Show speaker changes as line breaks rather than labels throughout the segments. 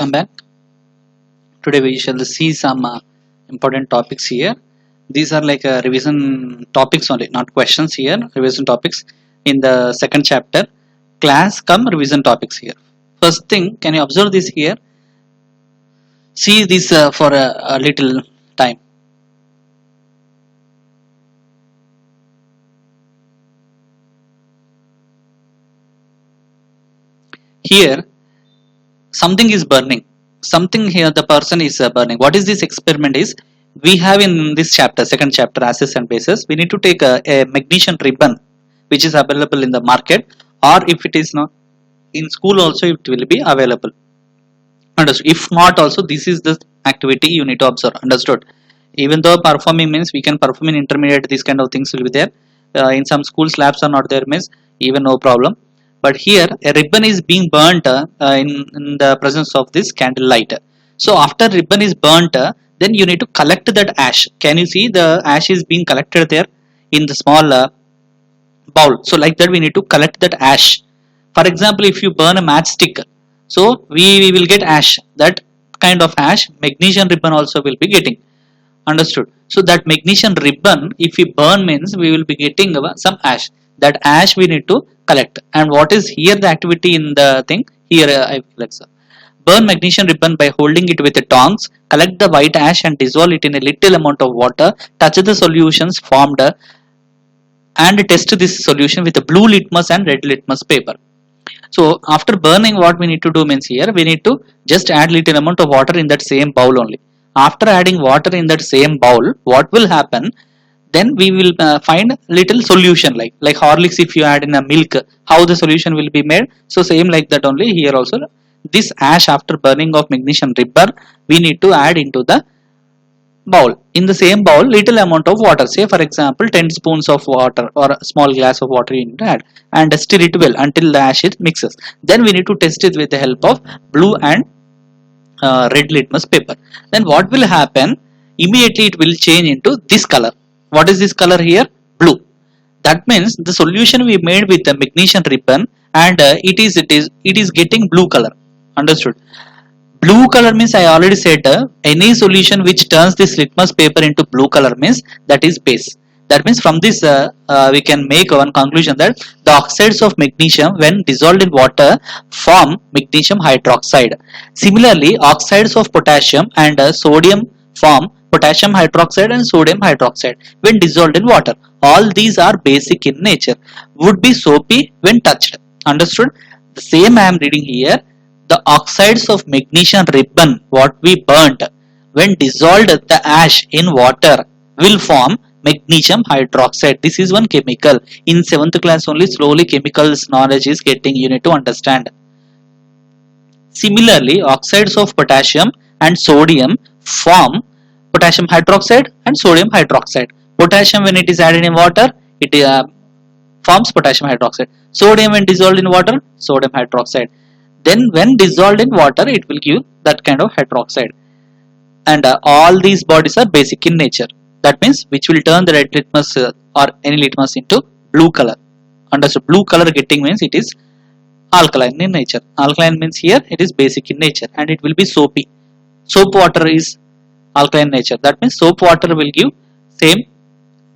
welcome back. Today we shall see some important topics here. These are like revision topics only, not questions here. Revision topics in the second chapter. Class come revision topics here. First thing, can you observe this here? See this for a little time. Here something is burning. Something here the person is burning. What is this experiment is? We have in this chapter, second chapter, acids and bases, we need to take a magnesium ribbon which is available in the market, or if it is not in school also it will be available. Understood? If not also, this is the activity you need to observe. Understood? Even though performing means we can perform in intermediate, these kind of things will be there. In some schools labs are not there means even no problem. But here a ribbon is being burnt in the presence of this candle light. So after ribbon is burnt, then you need to collect that ash. Can you see the ash is being collected there in the small bowl? So like that we need to collect that ash. For example, if you burn a matchstick, so we will get ash. That kind of ash magnesium ribbon also will be getting. Understood? So that magnesium ribbon, if we burn means we will be getting some ash. That ash we need to collect. And what is here the activity in the thing? Here I flex. Burn magnesium ribbon by holding it with the tongs. Collect the white ash and dissolve it in a little amount of water. Touch the solutions formed and test this solution with a blue litmus and red litmus paper. So after burning, what we need to do means here we need to just add little amount of water in that same bowl only. After adding water in that same bowl, what will happen? Then we will find little solution like Horlicks. If you add in a milk, how the solution will be made? So same like that only here also. This ash after burning of magnesium ribbon, we need to add into the bowl. In the same bowl, little amount of water. Say for example, 10 spoons of water or a small glass of water you need to add, and stir it well until the ash is mixes. Then we need to test it with the help of blue and red litmus paper. Then what will happen? Immediately it will change into this color. What is this color here? Blue. That means the solution we made with the magnesium ribbon, and it is getting blue color. Understood? Blue color means I already said any solution which turns this litmus paper into blue color means that is base. That means from this we can make one conclusion that the oxides of magnesium when dissolved in water form magnesium hydroxide. Similarly, oxides of potassium and sodium form potassium hydroxide and sodium hydroxide when dissolved in water. All these are basic in nature. Would be soapy when touched. Understood? The same I am reading here. The oxides of magnesium ribbon, what we burnt, when dissolved the ash in water, will form magnesium hydroxide. This is one chemical. In 7th class only slowly chemicals knowledge is getting, you need to understand. Similarly, oxides of potassium and sodium form potassium hydroxide and sodium hydroxide. Potassium when it is added in water, it forms potassium hydroxide. Sodium when dissolved in water, sodium hydroxide. Then when dissolved in water, it will give that kind of hydroxide. And all these bodies are basic in nature. That means which will turn the red litmus or any litmus into blue color. Understood? Blue color getting means it is alkaline in nature. Alkaline means here it is basic in nature and it will be soapy. Soap water is alkaline nature. That means soap water will give same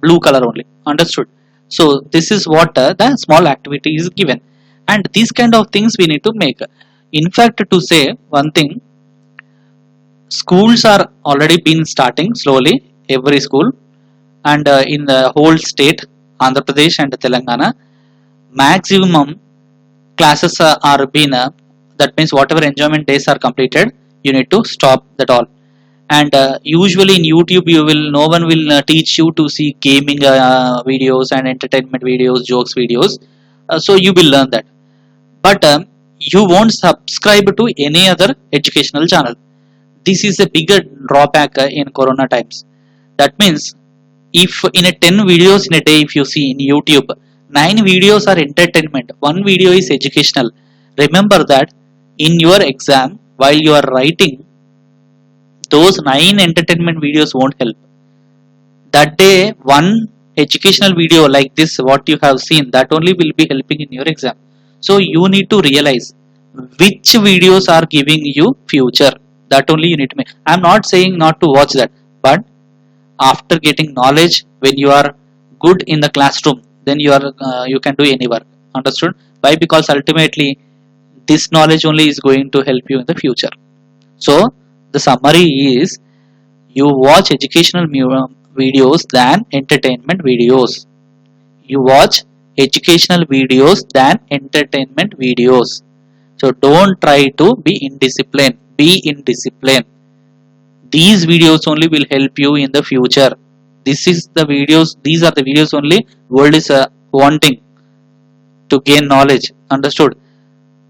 blue color only. Understood? So this is what the small activity is given. And these kind of things we need to make. In fact, to say one thing, schools are already been starting slowly, every school, and in the whole state, Andhra Pradesh and Telangana, maximum classes are being, that means whatever enjoyment days are completed, you need to stop that all. And usually in YouTube no one will teach you to see gaming videos and entertainment videos, jokes videos, so you will learn that. But you won't subscribe to any other educational channel. This is a bigger drawback in corona times. That means if in a 10 videos in a day, if you see in YouTube, 9 videos are entertainment, 1 video is educational. Remember that in your exam while you are writing, those 9 entertainment videos won't help. That day one educational video like this what you have seen, that only will be helping in your exam. So you need to realize which videos are giving you future, that only you need to make. I'm not saying not to watch that, but after getting knowledge, when you are good in the classroom, then you can do any work. Understood? Why? Because ultimately this knowledge only is going to help you in the future. So the summary is, you watch educational videos than entertainment videos. You watch educational videos than entertainment videos. So don't try to be indisciplined. Be in discipline. These videos only will help you in the future. These are the videos only world is wanting to gain knowledge. Understood?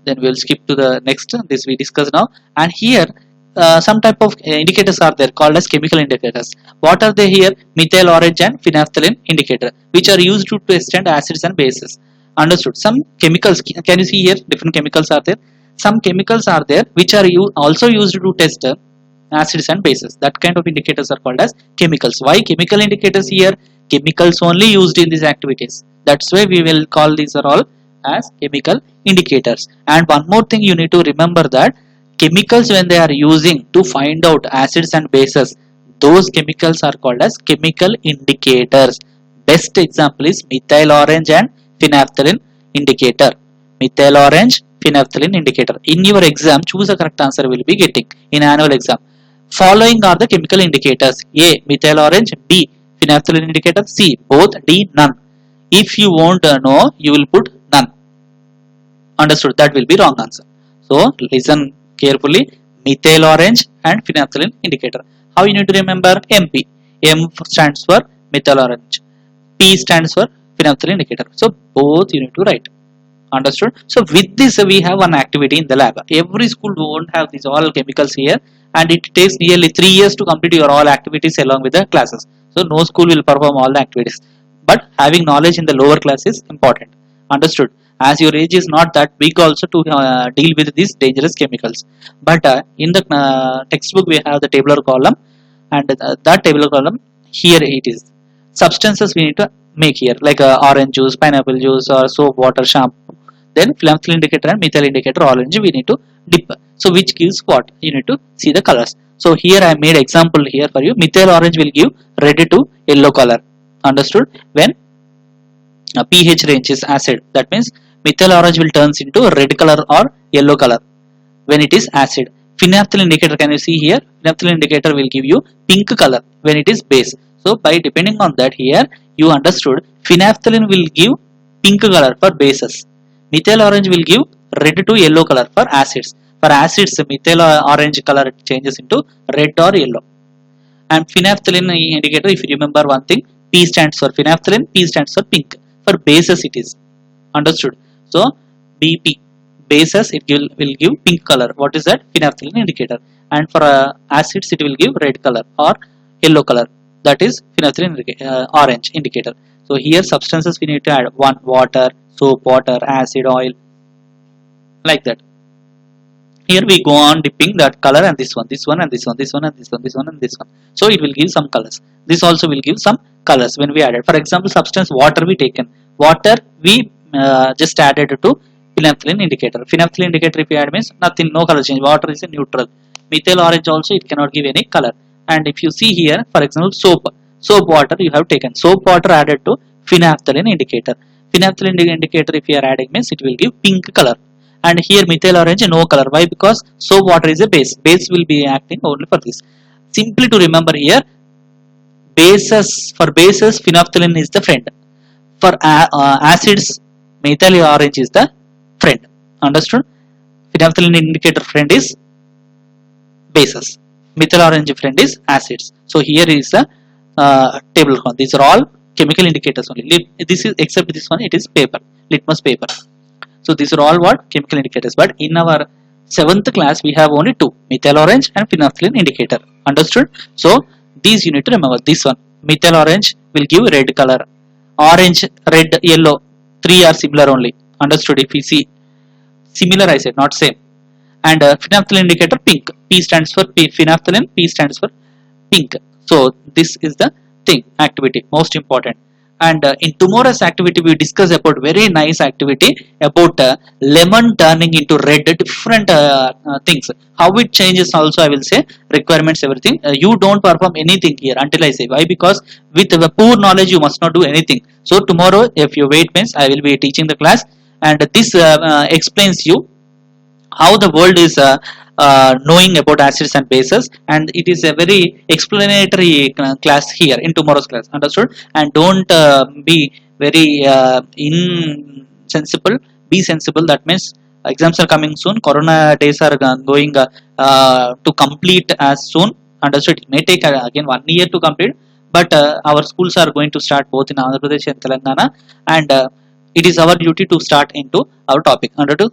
Then we'll skip to the next. This we discuss now. And here some type of indicators are there called as chemical indicators. What are they here? Methyl orange and phenolphthalein indicator, which are used to test acids and bases. Understood? Some chemicals, can you see here different chemicals are there? Some chemicals are there which are also used to test acids and bases. That kind of indicators are called as chemicals. Why chemical indicators here? Chemicals only used in these activities. That's why we will call these are all as chemical indicators. And one more thing you need to remember, that chemicals, when they are using to find out acids and bases, those chemicals are called as chemical indicators. Best example is methyl orange and phenolphthalein indicator. Methyl orange, phenolphthalein indicator. In your exam, choose a correct answer will be getting in annual exam. Following are the chemical indicators: A. Methyl orange, B. Phenolphthalein indicator, C. Both, D. None. If you won't know, you will put none. Understood? That will be wrong answer. So listen carefully. Methyl orange and phenolphthalein indicator. How you need to remember? MP. M stands for methyl orange. P stands for phenolphthalein indicator. So both you need to write. Understood? So with this we have one activity in the lab. Every school won't have these all chemicals here, and it takes nearly 3 years to complete your all activities along with the classes. So no school will perform all the activities, but having knowledge in the lower class is important. Understood? As your age is not that big also to deal with these dangerous chemicals. But in the textbook we have the tabular column, and that tabular column, here it is substances we need to make here, like orange juice, pineapple juice, or soap, water, shampoo. Then phenolphthalein indicator and methyl indicator orange we need to dip. So which gives what? You need to see the colors. So here I made example here for you. Methyl orange will give red to yellow color. Understood? When pH range is acid, that means methyl orange will turns into red color or yellow color when it is acid. Phenolphthalein indicator, can you see here? Phenolphthalein indicator will give you pink color when it is base. So by depending on that, here you understood, phenolphthalein will give pink color for bases. Methyl orange will give red to yellow color for acids. For acids, methyl orange color changes into red or yellow. And phenolphthalein indicator, if you remember one thing, P stands for phenolphthalein, P stands for pink. For bases it is. Understood? So BP, bases, it will give pink color. What is that? Phenolphthalein indicator. And for acids it will give red color or yellow color. That is phenolphthalein orange indicator. So here substances we need to add: 1 water, soap, water, acid, oil, like that. Here we go on dipping that color, and this one, this one, and this one, this one, and this one, this one, and this one. So it will give some colors. This also will give some colors when we added. For example, substance water we taken. Water we just added to phenolphthalein indicator. Phenolphthalein indicator if you add means nothing, no color change. Water is a neutral. Methyl orange also it cannot give any color. And if you see here, for example, soap water you have taken. Soap water added to phenolphthalein indicator. Phenolphthalein indicator if you are adding means it will give pink color. And here methyl orange no color. Why? Because soap water is a base. Base will be acting only for this. Simply to remember here, for bases phenolphthalein is the friend. For acids, methyl orange is the friend. Understood? Phenolphthalein indicator friend is bases. Methyl orange friend is acids. So here is the table. These are all chemical indicators only. This is, except this one, it is paper, litmus paper. So these are all what? Chemical indicators. But in our 7th class we have only 2, methyl orange and phenolphthalein indicator. Understood? So these you need to remember. This one, methyl orange will give red color. Orange, red, yellow, 3 are similar only. Understood? If we see similar, I said, not same. And phenolphthalein indicator pink. P stands for phenolphthalein, P stands for pink. So this is the thing, activity, most important. And in tomorrow's activity we discuss about very nice activity about lemon turning into red, different things, how it changes also I will say, requirements, everything. You don't perform anything here until I say why, because with the poor knowledge you must not do anything. So tomorrow if you wait means I will be teaching the class, and this explains you how the world is knowing about acids and bases, and it is a very explanatory class here in tomorrow's class, understood? And don't be very insensible, be sensible. That means exams are coming soon, corona days are going to complete as soon, understood? It may take again 1 year to complete, but our schools are going to start both in Andhra Pradesh and Telangana, and it is our duty to start into our topic, understood?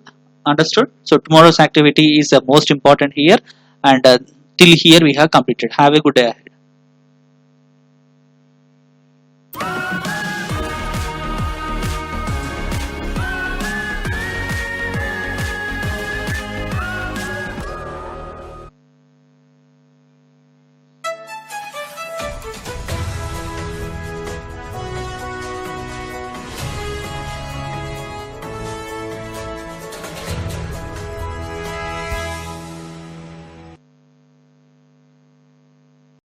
So tomorrow's activity is the most important here, and till here we have completed. Have a good day.